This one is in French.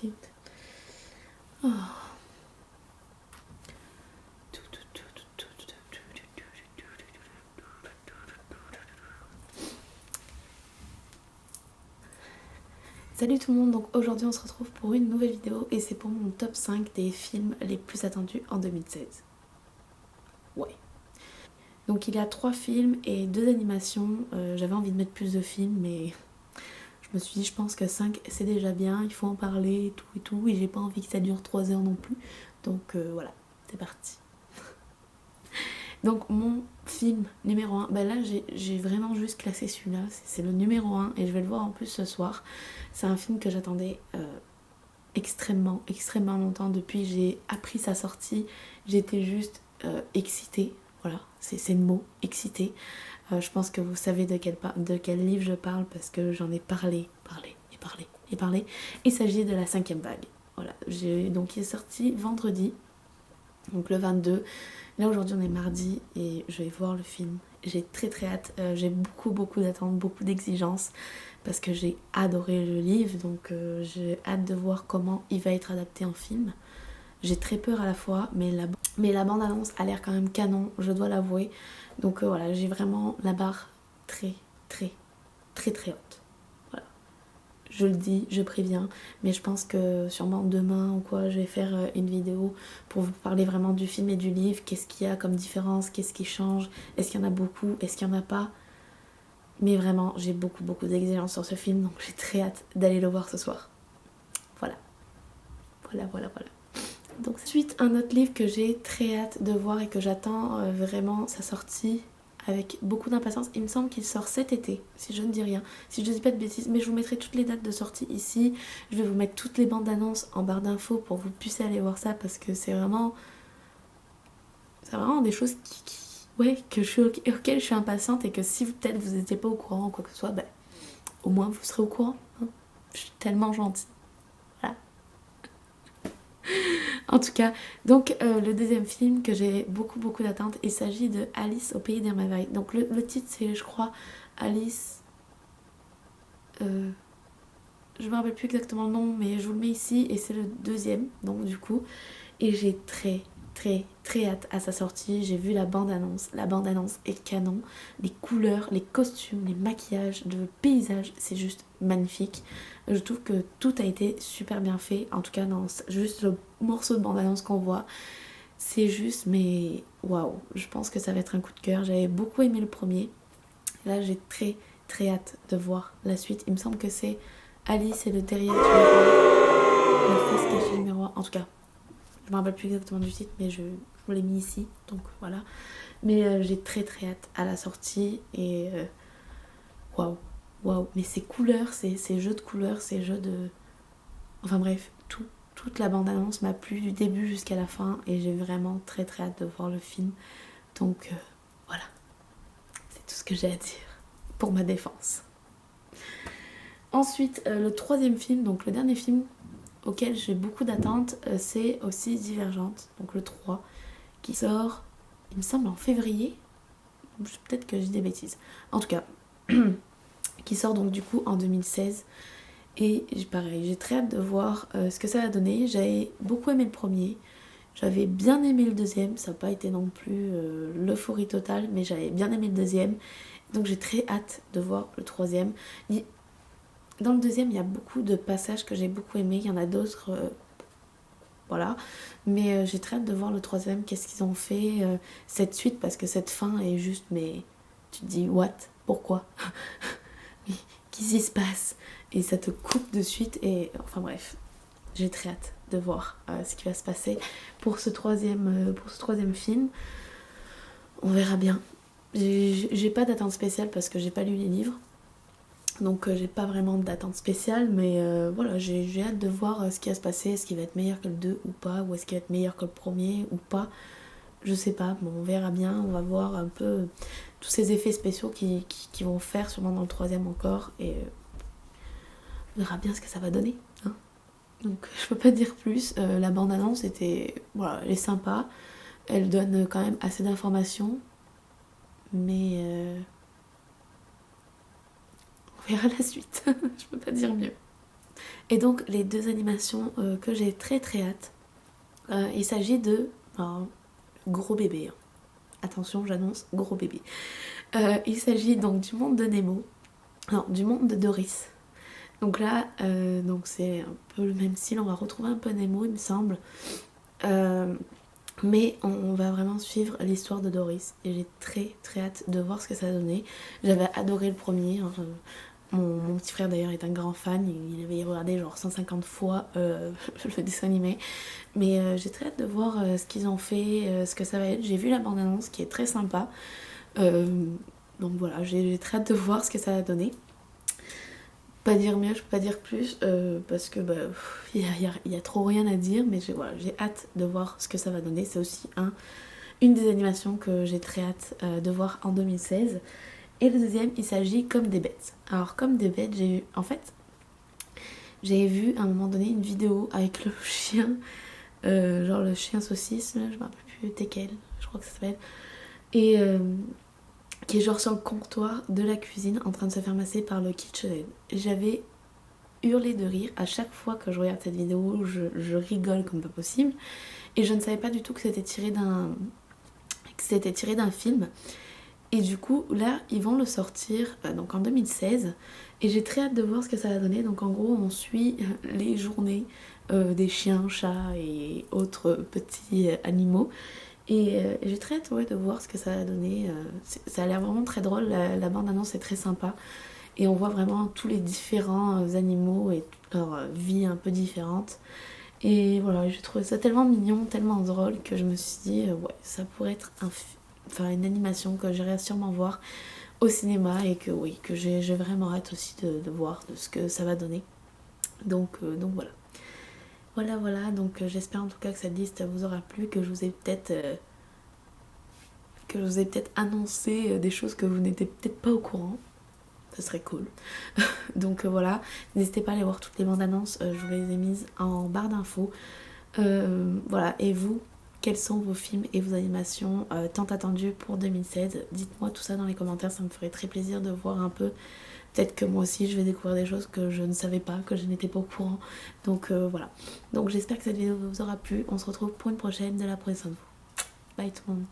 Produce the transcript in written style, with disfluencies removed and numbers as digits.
cute. Oh. Salut tout le monde, donc aujourd'hui on se retrouve pour une nouvelle vidéo et c'est pour mon top 5 des films les plus attendus en 2016. Ouais. Donc il y a 3 films et 2 animations, j'avais envie de mettre plus de films mais je me suis dit je pense que 5 c'est déjà bien, il faut en parler et tout et j'ai pas envie que ça dure 3 heures non plus. Donc voilà, c'est parti. Donc mon film numéro 1, ben là j'ai vraiment juste classé celui-là, c'est le numéro 1 et je vais le voir en plus ce soir. C'est un film que j'attendais extrêmement longtemps. Depuis j'ai appris sa sortie, j'étais juste excitée, voilà, c'est le mot, excitée. Je pense que vous savez de quel livre je parle parce que j'en ai parlé. Il s'agit de La 5e vague. Voilà, donc il est sorti vendredi, donc le 22. Là aujourd'hui on est mardi et je vais voir le film. J'ai très hâte, j'ai beaucoup d'attentes, beaucoup d'exigences parce que j'ai adoré le livre, donc j'ai hâte de voir comment il va être adapté en film. J'ai très peur à la fois, mais la bande-annonce a l'air quand même canon, je dois l'avouer. Donc voilà, j'ai vraiment la barre très haute. Voilà. Je le dis, je préviens, mais je pense que sûrement demain ou quoi, je vais faire une vidéo pour vous parler vraiment du film et du livre. Qu'est-ce qu'il y a comme différence, qu'est-ce qui change, est-ce qu'il y en a beaucoup, est-ce qu'il y en a pas. Mais vraiment, j'ai beaucoup d'exigences sur ce film, donc j'ai très hâte d'aller le voir ce soir. Voilà. Donc suite, un autre livre que j'ai très hâte de voir et que j'attends vraiment sa sortie avec beaucoup d'impatience. Il me semble qu'il sort cet été, si je ne dis rien, si je ne dis pas de bêtises, mais je vous mettrai toutes les dates de sortie ici. Je vais vous mettre toutes les bandes annonces en barre d'infos pour que vous puissiez aller voir ça parce que c'est vraiment des choses auxquelles je suis impatiente et que si peut-être vous n'étiez pas au courant ou quoi que ce soit, ben, au moins vous serez au courant. Hein. Je suis tellement gentille. Voilà. En tout cas, donc le deuxième film que j'ai beaucoup d'attentes, il s'agit de Alice au pays des merveilles. Donc le titre c'est, je crois, Alice... je me rappelle plus exactement le nom, mais je vous le mets ici et c'est le deuxième, donc du coup. Et j'ai très hâte à sa sortie. J'ai vu la bande-annonce est canon. Les couleurs, les costumes, les maquillages, le paysage, c'est juste magnifique. Je trouve que tout a été super bien fait, en tout cas dans juste le morceau de bande-annonce qu'on voit. C'est juste, mais waouh, je pense que ça va être un coup de cœur. J'avais beaucoup aimé le premier. Là, j'ai très hâte de voir la suite. Il me semble que c'est Alice et le terrier du miroir. Le fils caché du miroir. En tout cas, je me rappelle plus exactement du titre, mais je vous l'ai mis ici, donc voilà. Mais j'ai très hâte à la sortie et waouh. Mais ces couleurs, ces jeux de couleurs, ces jeux de... Enfin bref, toute la bande-annonce m'a plu du début jusqu'à la fin et j'ai vraiment très hâte de voir le film. Donc voilà, c'est tout ce que j'ai à dire pour ma défense. Ensuite, le troisième film, donc le dernier film auquel j'ai beaucoup d'attentes, c'est aussi Divergente, donc le 3, qui sort, il me semble, en février. Peut-être que je dis des bêtises. En tout cas, qui sort donc du coup en 2016. Et pareil, j'ai très hâte de voir ce que ça va donner. J'avais beaucoup aimé le premier. J'avais bien aimé le deuxième. Ça n'a pas été non plus l'euphorie totale, mais j'avais bien aimé le deuxième. Donc j'ai très hâte de voir le troisième. Dans le deuxième, il y a beaucoup de passages que j'ai beaucoup aimés. Il y en a d'autres... voilà, mais j'ai très hâte de voir le troisième, qu'est-ce qu'ils ont fait, cette suite, parce que cette fin est juste, mais tu te dis, what, pourquoi, qu'est-ce qui se passe, et ça te coupe de suite, et enfin bref, j'ai très hâte de voir ce qui va se passer pour ce troisième film. On verra bien. J'ai pas d'attente spéciale parce que j'ai pas lu les livres. Donc j'ai pas vraiment d'attente spéciale, mais voilà, j'ai hâte de voir ce qui va se passer, est-ce qu'il va être meilleur que le 2 ou pas, ou est-ce qu'il va être meilleur que le premier ou pas, je sais pas, bon, on verra bien, on va voir un peu tous ces effets spéciaux qui vont faire sûrement dans le troisième encore, et on verra bien ce que ça va donner, hein. Donc je peux pas dire plus, la bande-annonce était, voilà, elle est sympa, elle donne quand même assez d'informations, mais... on verra la suite, je peux pas dire mieux. Et donc les deux animations que j'ai très hâte, il s'agit de gros bébé. Hein. Attention, j'annonce gros bébé. Il s'agit donc du monde de Nemo, non, du monde de Doris. Donc là, donc c'est un peu le même style, on va retrouver un peu Nemo, il me semble. Mais on va vraiment suivre l'histoire de Doris. Et j'ai très hâte de voir ce que ça va donner. J'avais adoré le premier. Hein. Mon petit frère d'ailleurs est un grand fan. Il avait regardé genre 150 fois le dessin animé. Mais j'ai très hâte de voir ce qu'ils ont fait, ce que ça va être. J'ai vu la bande-annonce qui est très sympa. Donc voilà, j'ai très hâte de voir ce que ça va donner. Pas dire mieux, je peux pas dire plus, parce que y a trop rien à dire, mais j'ai hâte de voir ce que ça va donner. C'est aussi une des animations que j'ai très hâte de voir en 2016. Et le deuxième, il s'agit Comme des bêtes. Alors Comme des bêtes, j'ai vu à un moment donné une vidéo avec le chien, genre le chien saucisse, là, je me rappelle plus, Tekel, je crois que ça s'appelle. Et qui est genre sur le comptoir de la cuisine en train de se faire masser par le KitchenAid. J'avais hurlé de rire à chaque fois que je regarde cette vidéo, je rigole comme pas possible. Et je ne savais pas du tout que c'était tiré d'un film. Et du coup, là, ils vont le sortir donc en 2016. Et j'ai très hâte de voir ce que ça va donner. Donc en gros, on suit les journées des chiens, chats et autres petits animaux. Et j'ai très hâte de voir ce que ça va donner. Ça a l'air vraiment très drôle, la bande-annonce est très sympa. Et on voit vraiment tous les différents animaux et toute leur vie un peu différente. Et voilà, j'ai trouvé ça tellement mignon, tellement drôle que je me suis dit, ouais, ça pourrait être une animation que j'irais sûrement voir au cinéma et que oui, que j'ai vraiment hâte aussi de voir de ce que ça va donner. Donc voilà. Voilà, donc j'espère en tout cas que cette liste vous aura plu, que je vous ai peut-être annoncé des choses que vous n'étiez peut-être pas au courant. Ça serait cool. Donc voilà, n'hésitez pas à aller voir toutes les bandes annonces, je vous les ai mises en barre d'infos. Voilà, et vous, quels sont vos films et vos animations tant attendus pour 2016 ? Dites-moi tout ça dans les commentaires, ça me ferait très plaisir de voir un peu. Peut-être que moi aussi je vais découvrir des choses que je ne savais pas, que je n'étais pas au courant. Donc voilà. Donc j'espère que cette vidéo vous aura plu. On se retrouve pour une prochaine. De la prenez soin de vous. Bye tout le monde.